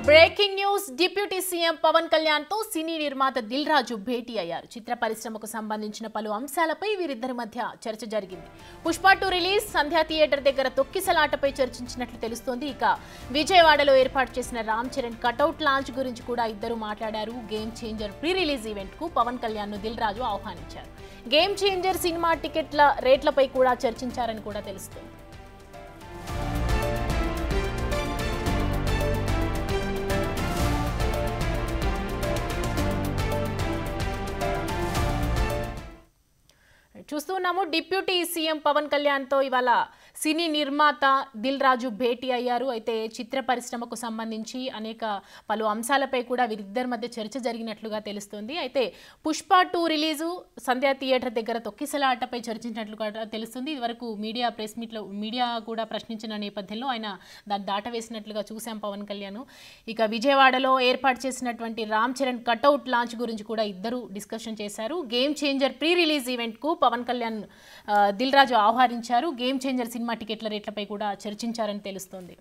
Breaking news deputy CM Pawan Kalyan తో cine నిర్మాత దిల్ రాజు భేటీ అయ్యారు. చిత్ర పరిశ్రమకు సంబంధించిన పలు అంశాలపై వీరిద్దరి మధ్య చర్చ జరిగింది. పుష్ప 2 రిలీజ్ సంధ్యా థియేటర్ దగ్గర తొక్కిసలాటపై చర్చించినట్లు తెలుస్తోంది. ఇక విజయవాడలో ఏర్పాటు చేసిన రామ్ చరణ్ కటౌట్ లాంచ్ గురించి కూడా ఇద్దరు మాట్లాడారు. Game changer pre release event కు పవన్ కళ్యాణ్ ను దిల్ రాజు ఆహ్వానించారు. గేమ్ చేంజర్ సినిమా టికెట్ల రేట్లపై కూడా చర్చించారని కూడా తెలుస్తోంది. చూస్తున్నాము డిప్యూటీ సీఎం పవన్ కళ్యాణ్ తో ఇవాళ సినీ నిర్మాత దిల్ రాజు భేటీ అయ్యారు. అయితే చిత్ర పరిశ్రమకు సంబంధించి అనేక పలు అంశాలపై కూడా వీరిద్దరి మధ్య చర్చ జరిగినట్లుగా తెలుస్తుంది. అయితే పుష్ప 2 రిలీజు సంధ్యా థియేటర్ దగ్గర తొక్కిసలాటపై చర్చించినట్లుగా తెలుస్తుంది. ఇదివరకు ప్రెస్ మీట్లో మీడియా కూడా ప్రశ్నించిన నేపథ్యంలో ఆయన దాన్ని దాటవేసినట్లుగా చూసాం పవన్ కళ్యాణ్. ఇక విజయవాడలో ఏర్పాటు చేసినటువంటి రామ్ చరణ్ కటౌట్ లాంచ్ గురించి కూడా ఇద్దరు డిస్కషన్ చేశారు. Game changer pre release event కు పవన్ కళ్యాణ్ దిల్ రాజు ఆహ్వానించారు. గేమ్ చేంజర్ సినిమా టికెట్ల రేట్లపై కూడా చర్చించారని తెలుస్తోంది.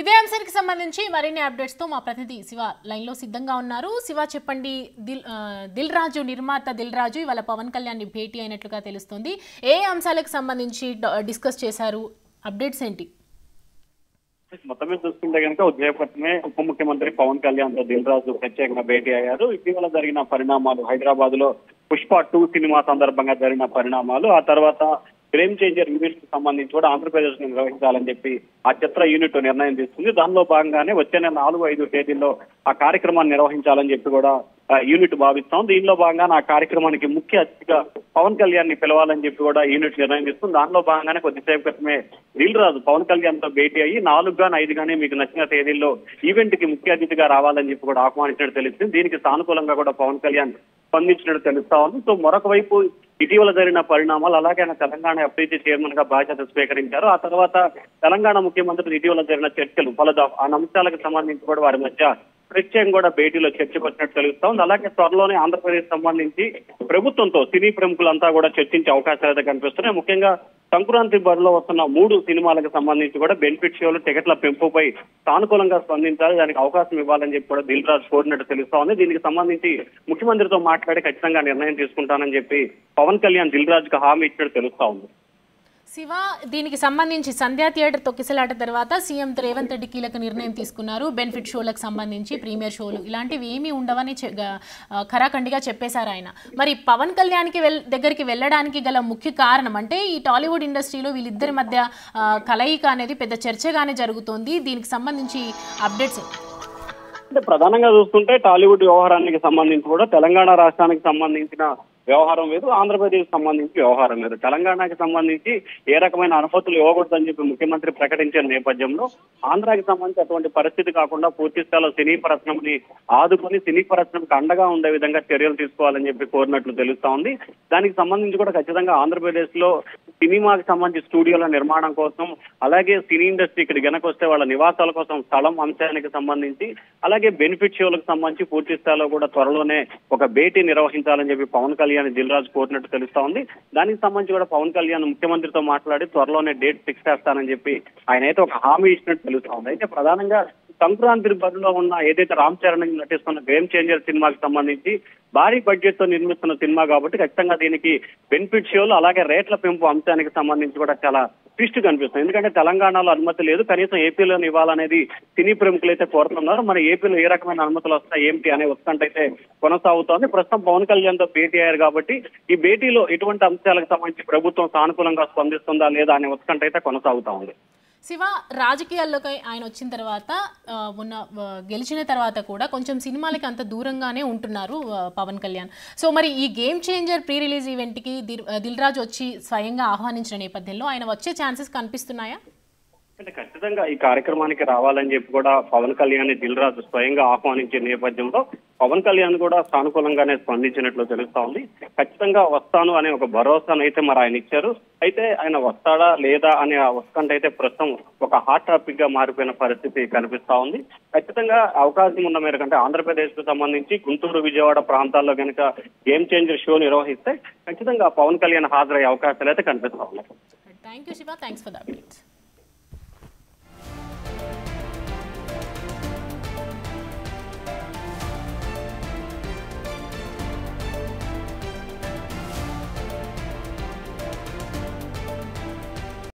ఇదే అంశానికి సంబంధించి మరిన్ని అప్డేట్స్ తో మా ప్రతినిధి శివ లైన్ లో సిద్ధంగా ఉన్నారు. శివ చెప్పండి, దిల్ రాజు నిర్మాత దిల్ రాజు ఇవాళ పవన్ కళ్యాణ్ ని భేటీ అయినట్లుగా తెలుస్తుంది. ఏ అంశాలకు సంబంధించి డిస్కస్ చేశారు? అప్డేట్స్ ఏంటి? మొత్తం మీద చూసుకుంటే కనుక ఉదయపట్నమే ఉప ముఖ్యమంత్రి పవన్ కళ్యాణ్ తో దిల్ రాజు ప్రత్యేకంగా భేటీ అయ్యారు. ఇటీవల జరిగిన పరిణామాలు, హైదరాబాద్ లో పుష్ప 2 సినిమా సందర్భంగా జరిగిన పరిణామాలు, ఆ తర్వాత గేమ్ చేంజర్ యూనిట్ కి సంబంధించి కూడా ఆంధ్రప్రదేశ్ ను నిర్వహించాలని చెప్పి ఆ చిత్ర యూనిట్ నిర్ణయం తీసుకుంది. దానిలో భాగంగానే వచ్చే నెల 4-5 తేదీల్లో ఆ కార్యక్రమాన్ని నిర్వహించాలని చెప్పి కూడా యూనిట్ భావిస్తాం. దీనిలో భాగంగా ఆ కార్యక్రమానికి ముఖ్య అతిథిగా పవన్ కళ్యాణ్ ని పిలవాలని చెప్పి కూడా యూనిట్ నిర్ణయం తీసుకుంది. దానిలో భాగంగానే కొద్దిసేపు క్రితమే దిల్ రాజు పవన్ కళ్యాణ్ తో భేటీ అయ్యి 4-5 గానీ మీకు నచ్చిన తేదీల్లో ఈవెంట్ కి ముఖ్య అతిథిగా రావాలని చెప్పి కూడా ఆహ్వానించినట్టు తెలుస్తుంది. దీనికి సానుకూలంగా కూడా పవన్ కళ్యాణ్ స్పందించినట్టు తెలుస్తా ఉంది. సో మరొక వైపు ఇటీవల జరిగిన పరిణామాలు, అలాగే ఆయన తెలంగాణ ఎఫ్ఐసి చైర్మన్ గా బాధ్యత స్వీకరించారు. ఆ తర్వాత తెలంగాణ ముఖ్యమంత్రి ఇటీవల జరిగిన చర్చలు పలు అంశాలకు సంబంధించి కూడా వారి మధ్య ప్రత్యేకంగా కూడా భేటీలో చర్చకు వచ్చినట్టు తెలుస్తా ఉంది. అలాగే త్వరలోనే ఆంధ్రప్రదేశ్ సంబంధించి ప్రభుత్వంతో సినీ ప్రముఖులంతా కూడా చర్చించే అవకాశాలు అయితే కనిపిస్తున్నాయి. ముఖ్యంగా సంక్రాంతి బరిలో వస్తున్న 3 సినిమాలకు సంబంధించి కూడా బెనిఫిట్ షోలు, టికెట్ల పెంపుపై సానుకూలంగా స్పందించాలి, దానికి అవకాశం ఇవ్వాలని చెప్పి కూడా దిల్ రాజు కోరినట్టు తెలుస్తా ఉంది. దీనికి సంబంధించి ముఖ్యమంత్రితో మాట్లాడి ఖచ్చితంగా నిర్ణయం తీసుకుంటానని చెప్పి పవన్ కళ్యాణ్ దిల్ రాజుకు హామీ ఇచ్చినట్టు తెలుస్తా ఉంది. శివ, దీనికి సంబంధించి సంధ్యా థియేటర్ తొక్కిసలాట తర్వాత సీఎం రేవంత్ రెడ్డి కీలక నిర్ణయం తీసుకున్నారు. బెనిఫిట్ షోలకు సంబంధించి ప్రీమియర్ షోలు ఇలాంటివి ఏమీ ఉండవని ఖరాఖండిగా చెప్పేశారు ఆయన. మరి పవన్ కళ్యాణ్ దగ్గరికి వెళ్ళడానికి గల ముఖ్య కారణం అంటే ఈ టాలీవుడ్ ఇండస్ట్రీలో వీళ్ళిద్దరి మధ్య కలయిక అనేది పెద్ద చర్చగానే జరుగుతోంది. దీనికి సంబంధించి అప్డేట్స్ అంటే ప్రధానంగా చూస్తుంటే టాలీవుడ్ వ్యవహారానికి సంబంధించి కూడా తెలంగాణ రాష్ట్రానికి సంబంధించిన వ్యవహారం వేరు, ఆంధ్రప్రదేశ్ సంబంధించి వ్యవహారం వేరు. తెలంగాణకి సంబంధించి ఏ రకమైన అనుమతులు ఇవ్వకూడదని చెప్పి ముఖ్యమంత్రి ప్రకటించిన నేపథ్యంలో ఆంధ్రాకి సంబంధించి అటువంటి పరిస్థితి కాకుండా పూర్తి స్థాయిలో సినీ పరిశ్రమని ఆదుకొని సినీ పరిశ్రమకు అండగా ఉండే విధంగా చర్యలు తీసుకోవాలని చెప్పి కోరినట్లు తెలుస్తా ఉంది. దానికి సంబంధించి కూడా ఖచ్చితంగా ఆంధ్రప్రదేశ్ లో సినిమాకి సంబంధించి స్టూడియోల నిర్మాణం కోసం, అలాగే సినీ ఇండస్ట్రీ ఇక్కడ వెనకొస్తే వాళ్ళ నివాసాల కోసం స్థలం అంశానికి సంబంధించి, అలాగే బెనిఫిట్ షోలకు సంబంధించి పూర్తి స్థాయిలో కూడా త్వరలోనే ఒక భేటీ నిర్వహించాలని చెప్పి పవన్ కళ్యాణ్ దిల్ రాజు కోరినట్టు తెలుస్తా ఉంది. దానికి సంబంధించి కూడా పవన్ కళ్యాణ్ ముఖ్యమంత్రితో మాట్లాడి త్వరలోనే డేట్ ఫిక్స్ చేస్తానని చెప్పి ఆయన అయితే ఒక హామీ ఇచ్చినట్టు తెలుస్తా ఉంది. అయితే ప్రధానంగా సంక్రాంతి బరిలో ఉన్న ఏదైతే రామ్ చరణ్ నటిస్తున్న గేమ్ చేంజర్ సినిమాకి సంబంధించి భారీ బడ్జెట్ తో నిర్మిస్తున్న సినిమా కాబట్టి ఖచ్చితంగా దీనికి బెనిఫిట్ షోలు, అలాగే రేట్ల పెంపు అంశానికి సంబంధించి కూడా చాలా ట్విస్ట్ కనిపిస్తుంది. ఎందుకంటే తెలంగాణలో అనుమతి లేదు, కనీసం ఏపీలో ఇవ్వాలనేది సినీ ప్రముఖులు అయితే కోరుతున్నారు. మరి ఏపీలో ఏ రకమైన అనుమతులు వస్తాయి ఏమిటి అనే ఉత్కంఠ అయితే కొనసాగుతోంది. ప్రస్తుతం పవన్ కళ్యాణ్ తో భేటీ అయ్యారు కాబట్టి ఈ భేటీలో ఎటువంటి అంశాలకు సంబంధించి ప్రభుత్వం సానుకూలంగా స్పందిస్తుందా లేదా అనే ఉత్కంఠ అయితే కొనసాగుతా ఉంది. శివ, రాజకీయాల్లోకి ఆయన వచ్చిన తర్వాత గెలిచిన తర్వాత కూడా కొంచెం సినిమాలకి అంత దూరంగానే ఉంటున్నారు పవన్ కళ్యాణ్. సో మరి ఈ గేమ్ చేంజర్ ప్రీ రిలీజ్ ఈవెంట్కి దిల్ రాజు వచ్చి స్వయంగా ఆహ్వానించిన నేపథ్యంలో ఆయన వచ్చే ఛాన్సెస్ కనిపిస్తున్నాయా? అంటే ఖచ్చితంగా ఈ కార్యక్రమానికి రావాలని చెప్పి కూడా పవన్ కళ్యాణ్ దిల్ రాజు స్వయంగా ఆహ్వానించే నేపథ్యంలో పవన్ కళ్యాణ్ కూడా సానుకూలంగానే స్పందించినట్లు తెలుస్తా ఉంది. ఖచ్చితంగా వస్తాను అనే ఒక భరోసాను అయితే మరి ఆయన ఇచ్చారు. అయితే ఆయన వస్తాడా లేదా అనే ఉత్కంఠ అయితే ప్రస్తుతం ఒక హాట్ టాపిక్ గా మారిపోయిన పరిస్థితి కనిపిస్తా ఉంది. ఖచ్చితంగా అవకాశం ఉన్న మేరకు అంటే ఆంధ్రప్రదేశ్ కు సంబంధించి గుంటూరు, విజయవాడ ప్రాంతాల్లో కనుక గేమ్ చేంజర్ షో నిర్వహిస్తే ఖచ్చితంగా పవన్ కళ్యాణ్ హాజరయ్యే అవకాశాలు అయితే కనిపిస్తా ఉన్నాయి. Thank you Shiva, thanks for the updates.